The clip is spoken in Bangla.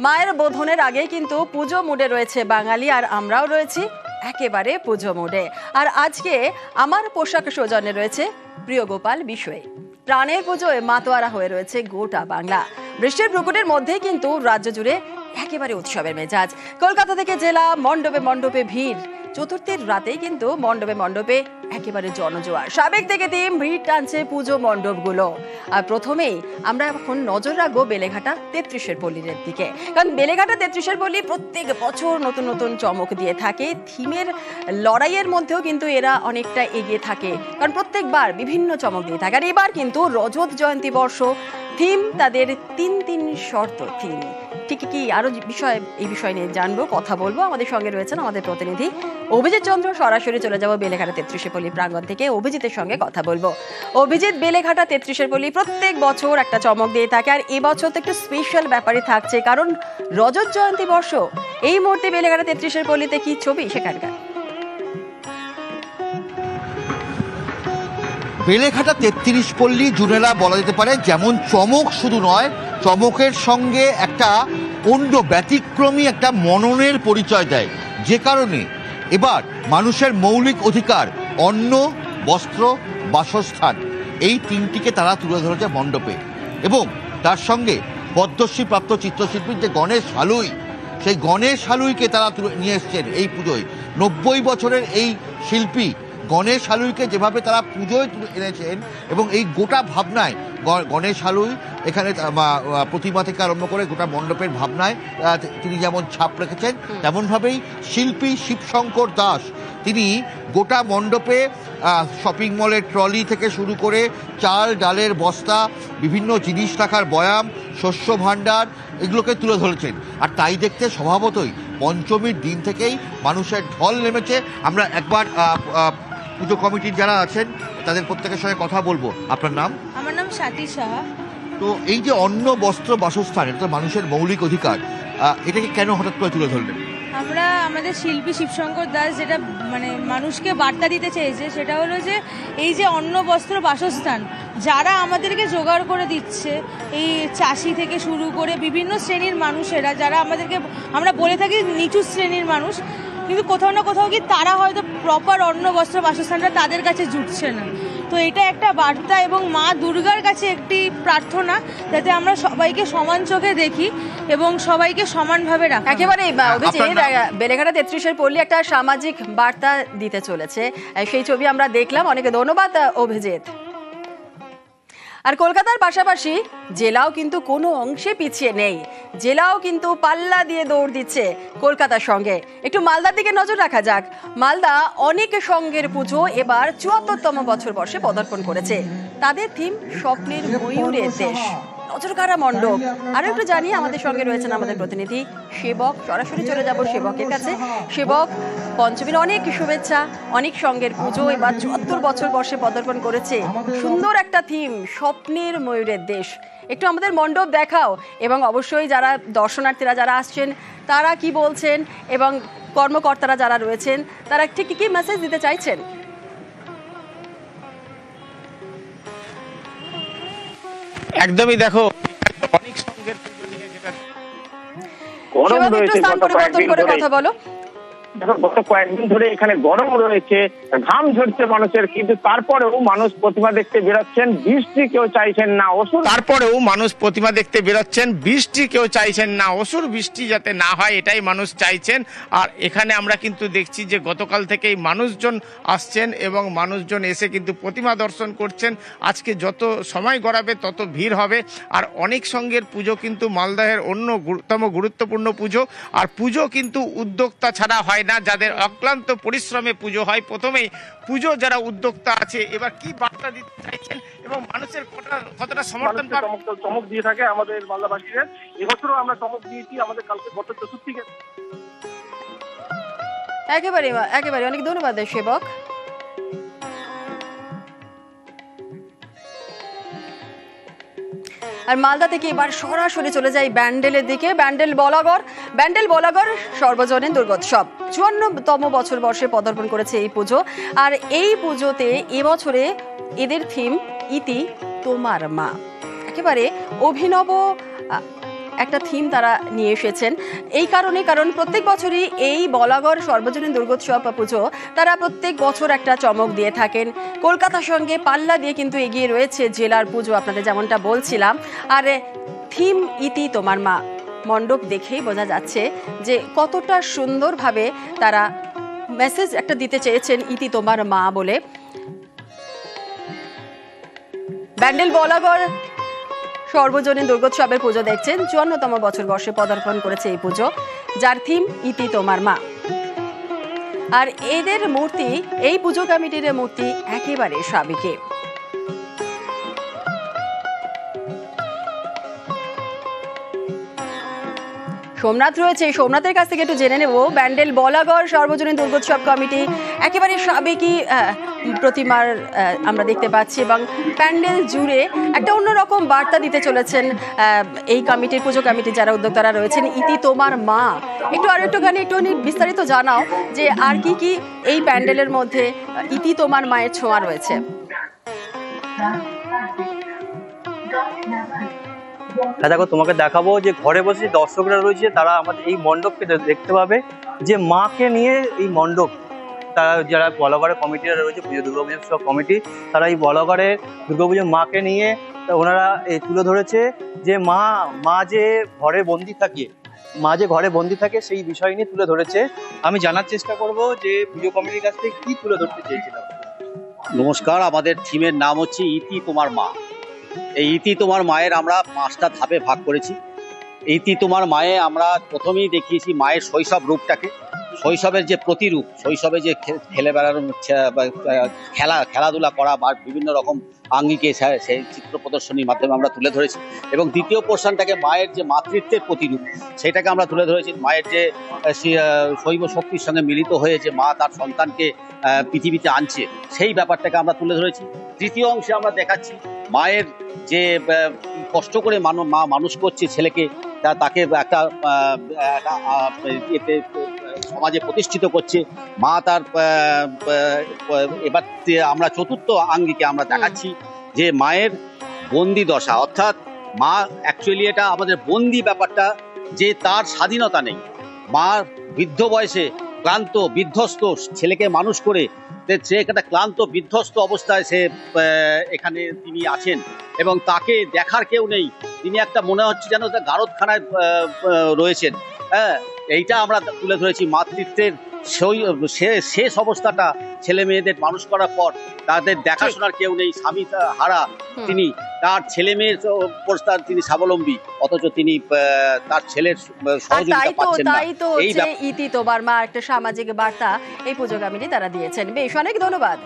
মায়ের বোধনের আগে কিন্তু পুজো মুডে রয়েছে বাঙালি, আর আমরাও রয়েছি একেবারে পুজো মুডে। আর আজকে আমার পোশাক সৌজন্যে রয়েছে প্রিয় গোপাল বিষয়ে। প্রাণের পুজোয় মাতোয়ারা হয়ে রয়েছে গোটা বাংলা। বৃষ্টির প্রকটের মধ্যে কিন্তু রাজ্য জুড়ে একেবারে উৎসবের মেজাজ। কলকাতা থেকে জেলা মণ্ডপে মণ্ডপে ভিড়। চতুর্থীর রাতেই কিন্তু মণ্ডপে মণ্ডপে একেবারে জনজোয়ার। সাবেক থেকে টিম ভিড় টানছে পুজো মণ্ডপগুলো। আর প্রথমেই আমরা এখন নজর রাখবো বেলেঘাটা 33-এর পল্লীর দিকে, কারণ বেলেঘাটা 33-এর পল্লী প্রত্যেক বছর নতুন নতুন চমক দিয়ে থাকে। থিমের লড়াইয়ের মধ্যেও কিন্তু এরা অনেকটা এগিয়ে থাকে, কারণ প্রত্যেকবার বিভিন্ন চমক দিয়ে থাকে। আর এবার কিন্তু রজত জয়ন্তী বর্ষ, থিম তাদের তিন শর্ত থিম। ঠিক কি আরো এই বিষয় নিয়ে জানবো, কথা বলবো। আমাদের সঙ্গে রয়েছেন আমাদের প্রতিনিধি অভিজিৎ চন্দ্র। সরাসরি চলে যাবো বেলেঘাটা 33-এর পল্লী প্রাঙ্গণ থেকে, অভিজিতের সঙ্গে কথা বলবো। অভিজিৎ, বেলেঘাটা 33-এর পল্লী প্রত্যেক বছর একটা চমক দিয়ে থাকে, আর এবছর তো একটু স্পেশাল ব্যাপারই থাকছে, কারণ রজত জয়ন্তী বর্ষ। এই মুহূর্তে বেলেঘাটা 33-এর পল্লীতে কি ছবি সেখানকার? বেলেঘাটা 33 পল্লী জুনেরা বলা যেতে পারে যেমন চমক শুধু নয়, চমকের সঙ্গে একটা অন্য ব্যতিক্রমী একটা মননের পরিচয় দেয়, যে কারণে এবার মানুষের মৌলিক অধিকার অন্ন, বস্ত্র, বাসস্থান এই তিনটিকে তারা তুলে ধরেছে মণ্ডপে। এবং তার সঙ্গে পদ্মশ্রী প্রাপ্ত চিত্রশিল্পীর যে গণেশ হালুই, সেই গণেশ হালুইকে তারা নিয়ে এসছেন এই পুজোয়। 90 বছরের এই শিল্পী গণেশ হালুইকে যেভাবে তারা পুজোয় এনেছেন, এবং এই গোটা ভাবনায় গণেশ হালুই এখানে প্রতিমা থেকে আরম্ভ করে গোটা মণ্ডপের ভাবনায় তিনি যেমন ছাপ রেখেছেন, তেমনভাবেই শিল্পী শিবশঙ্কর দাস তিনি গোটা মণ্ডপে শপিং মলের ট্রলি থেকে শুরু করে চাল ডালের বস্তা, বিভিন্ন জিনিস রাখার বয়াম, শস্য ভাণ্ডার এগুলোকে তুলে ধরেছেন। আর তাই দেখতে স্বভাবতই পঞ্চমীর দিন থেকেই মানুষের ঢল নেমেছে। আমরা একবার পুজো কমিটির যারা আছেন তাদের প্রত্যেকের সঙ্গে কথা বলবো। আপনার নাম? আমার নাম স্বাতী সাহা। তো এই যে অন্ন, বস্ত্র, বাসস্থান, এটা তো মানুষের মৌলিক অধিকার, এটাকে কেন হঠাৎ করে তুলে ধরলেন? আমরা আমাদের শিল্পী শিবশঙ্কর দাস যেটা মানুষকে বার্তা দিতে চেয়েছে, সেটা হলো যে এই যে অন্ন, বস্ত্র, বাসস্থান যারা আমাদেরকে জোগাড় করে দিচ্ছে, এই চাষি থেকে শুরু করে বিভিন্ন শ্রেণীর মানুষেরা, যারা আমাদেরকে আমরা বলে থাকি নিচু শ্রেণীর মানুষ, কিন্তু কোথাও না কোথাও কি তারা হয়তো প্রপার অন্ন, বস্ত্র, বাসস্থানটা তাদের কাছে জুটছে না। তো এটা একটা বার্তা এবং মা দুর্গার কাছে একটি প্রার্থনা, যাতে আমরা সবাইকে সমান চোখে দেখি এবং সবাইকে সমানভাবে রাখি। একেবারে বেলেঘাটা 33-এর পল্লী একটা সামাজিক বার্তা দিতে চলেছে, সেই ছবি আমরা দেখলাম। অনেকে ধন্যবাদ অভিজিৎ। আর কলকাতার পাশাপাশি জেলাও কিন্তু কোনো অংশে পিছিয়ে নেই। জেলাও কিন্তু পাল্লা দিয়ে দৌড় দিচ্ছে কলকাতার সঙ্গে। একটু মালদার দিকে নজর রাখা যাক। মালদা অনেক সঙ্গের পুজো এবার 74তম বছর বর্ষে পদার্পণ করেছে। তাদের থিম স্বপ্নের ময়ূরের দেশ, নজর কাড়া মণ্ডপ। আরো একটু জানিয়ে আমাদের সঙ্গে রয়েছেন আমাদের প্রতিনিধি সেবক। সরাসরি চলে যাব সেবকের কাছে। সেবক, পঞ্চমীর অনেক শুভেচ্ছা। অনেক সঙ্গের পুজো এবার 74 বছর বর্ষে পদার্পণ করেছে। সুন্দর একটা থিম, স্বপ্নের ময়ূরের দেশ। একটু আমাদের মণ্ডপ দেখাও, এবং অবশ্যই যারা দর্শনার্থীরা যারা আসছেন তারা কি বলছেন, এবং কর্মকর্তারা যারা রয়েছেন তারা ঠিক কি মেসেজ দিতে চাইছেন। একদমই দেখো অনেক সঙ্গের পুজো নিয়ে যেটা গরম রয়েছে, পরিবর্তন করে কথা বলো। দেখো গত কয়েকদিন ধরে এখানে গরম রয়েছে, ঘাম ঝরছে মানুষের, কিন্তু তারপরেও মানুষ প্রতিমা দেখতে বেরোচ্ছেন। বৃষ্টি কেউ চাইছেন না, অসুর তারপরেও মানুষ প্রতিমা দেখতে বেরোচ্ছেন। বৃষ্টি কেউ চাইছেন না, অসুর বৃষ্টি যাতে না হয় এটাই মানুষ চাইছেন। আর এখানে আমরা কিন্তু দেখছি যে গতকাল থেকেই মানুষজন আসছেন এবং মানুষজন এসে কিন্তু প্রতিমা দর্শন করছেন। আজকে যত সময় গড়াবে তত ভিড় হবে। আর অনেক সঙ্গের পুজো কিন্তু মালদহের অন্যতম গুরুত্বপূর্ণ পুজো। আর পুজো কিন্তু উদ্যোক্তা ছাড়া হয় না, যাদের অক্লান্ত পরিশ্রমে পুজো হয়। প্রথমেই পুজো যারা উদ্যোক্তা আছে, এবার কি বার্তা দিতে চাইছেন এবং মানুষের কতটা সমর্থন চমক দিয়ে থাকে আমাদের মালদাবাসীদের। এবছরও আমরা চমক দিয়েছি আমাদের কালকে গত চতুর্থীকে। একেবারে অনেক ধন্যবাদ সেবক। আর মালদা থেকে এবার সরাসরি চলে যাই ব্যান্ডেলের দিকে। ব্যান্ডেল বলাগড় সর্বজনীন দুর্গোৎসব 54তম বছর বর্ষে পদার্পণ করেছে এই পুজো। আর এই পুজোতে এবছরে এদের থিম ইতি তোমার মা। একেবারে অভিনব একটা থিম তারা নিয়ে এসেছেন। এই কারণে, কারণ প্রত্যেক বছরই এই বলাগড় সর্বজনীন দুর্গোৎসব পুজো তারা প্রত্যেক বছর একটা চমক দিয়ে থাকেন। কলকাতার সঙ্গে পাল্লা দিয়ে কিন্তু এগিয়ে রয়েছে জেলার পুজো, আপনাদের যেমনটা বলছিলাম। আর থিম ইতি তোমার মা, মণ্ডপ দেখেই বোঝা যাচ্ছে যে কতটা সুন্দরভাবে তারা মেসেজ একটা দিতে চেয়েছেন ইতি তোমার মা বলে। ব্যান্ডেল বলাগড় সর্বজনীন দুর্গোৎসবের পুজো দেখছেন, ৫৪তম বছর বর্ষে পদার্পণ করেছে এই পুজো, যার থিম ইতি তোমার মা। আর এদের মূর্তি, এই পুজো কমিটির মূর্তি একেবারে সাবেকে। সোমনাথ রয়েছে, সোমনাথের কাছ থেকে একটু জেনে নেব ব্যান্ডেল বলাগড় সর্বজনীন দুর্গোৎসব কমিটি একেবারে সাবেকি প্রতিমার আমরা দেখতে পাচ্ছি, এবং প্যান্ডেল জুড়ে একটা অন্যরকম বার্তা দিতে চলেছেন এই কমিটির, পুজো কমিটির যারা উদ্যোক্তারা রয়েছেন। ইতি তোমার মা, একটুখানি বিস্তারিত জানাও যে আর কি কি এই প্যান্ডেলের মধ্যে ইতি তোমার মায়ের ছোঁয়া রয়েছে। হ্যাঁ দেখো, তোমাকে দেখাবো যে ঘরে বসে দর্শকরা রয়েছে তারা আমাদের এই মণ্ডপকে দেখতে পাবে, যে মাকে নিয়ে এই মণ্ডপ, তারা যারা বলাগড়ের কমিটিরা রয়েছে, পুজো দুর্গাপুজোর কমিটি, তারা এই বলাগড়ের দুর্গাপুজোর মাকে নিয়ে ওনারা এই তুলে ধরেছে যে মা যে ঘরে বন্দি থাকে সেই বিষয় নিয়ে তুলে ধরেছে। আমি জানার চেষ্টা করব যে পুজো কমিটির কাছ থেকে কি তুলে ধরতে চেয়েছিলাম। নমস্কার, আমাদের থিমের নাম হচ্ছে ইতি তোমার মা। এই ইতি তোমার মায়ের আমরা 5টা ধাপে ভাগ করেছি। ইতি তোমার মায়ে আমরা প্রথমেই দেখিয়েছি মায়ের শৈশব রূপটাকে, শৈশবের যে প্রতিরূপ, শৈশবে যে খেলে বেড়ানো, খেলাধুলা করা বা বিভিন্ন রকম আঙ্গিকে সেই চিত্র প্রদর্শনীর মাধ্যমে আমরা তুলে ধরেছি। এবং দ্বিতীয় পোর্শনটাকে মায়ের যে মাতৃত্বের প্রতিরূপ, সেটাকে আমরা তুলে ধরেছি। মায়ের যে শৈব শক্তির সঙ্গে মিলিত হয়ে যে মা তার সন্তানকে পৃথিবীতে আনছে, সেই ব্যাপারটাকে আমরা তুলে ধরেছি। তৃতীয় অংশে আমরা দেখাচ্ছি মায়ের যে কষ্ট করে মা মানুষ করছে ছেলেকে, তাকে একটা সমাজে প্রতিষ্ঠিত করছে মা তার। এবার আমরা চতুর্থ আঙ্গিকে আমরা দেখাচ্ছি যে মায়ের বন্দি দশা, অর্থাৎ মা অ্যাকচুয়ালি এটা আমাদের বন্দি ব্যাপারটা, যে তার স্বাধীনতা নেই। মা বৃদ্ধ বয়সে ক্লান্ত বিধ্বস্ত ছেলেকে মানুষ করে, সে একটা ক্লান্ত বিধ্বস্ত অবস্থায় সে এখানে তিনি আছেন এবং তাকে দেখার কেউ নেই। তিনি একটা মনে হচ্ছে যেন গারদখানায় রয়েছেন। হ্যাঁ, এইটা আমরা তুলে ধরেছি। মাতৃত্বের শেষ অবস্থাটা, ছেলে মেয়েদের মানুষ করার পর তাদের দেখাশোনার কেউ নেই, স্বামী হারা তিনি, তার ছেলে মেয়ের অবস্থার তিনি স্বাবলম্বী, অথচ তিনি তার ছেলের সহযোগিতা পাচ্ছেন না। এই ইতি তোমার মা একটা সামাজিক বার্তা এই পুজো কমিটি তারা দিয়েছেন। বেশ, অনেক ধন্যবাদ।